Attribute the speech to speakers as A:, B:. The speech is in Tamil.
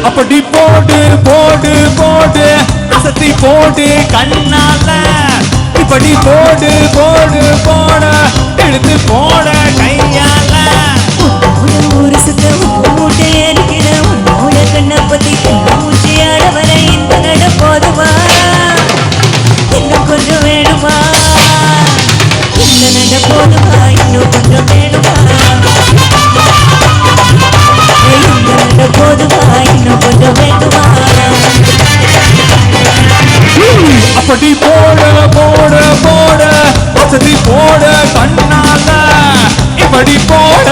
A: அப்படி போடு போடு போடு அசத்தி போடு கண்ணால இப்படி போடு போடு போட எடுத்து போட கையால
B: ஒரு சுத்த மூட்டை அடிக்கிற உன்னோட கண்ணை பத்தி மூச்சியாட வர இந்த நட போதுமா இன்னும் கொஞ்சம் வேணுமா இந்த நட போதுமா இன்னும் கொஞ்சம் வேணுமா இந்த நட போதுமா இன்னும் கொஞ்சம் வேணுமா
A: அப்படி போட போட போட வசதி போட கண்ணால இப்படி போட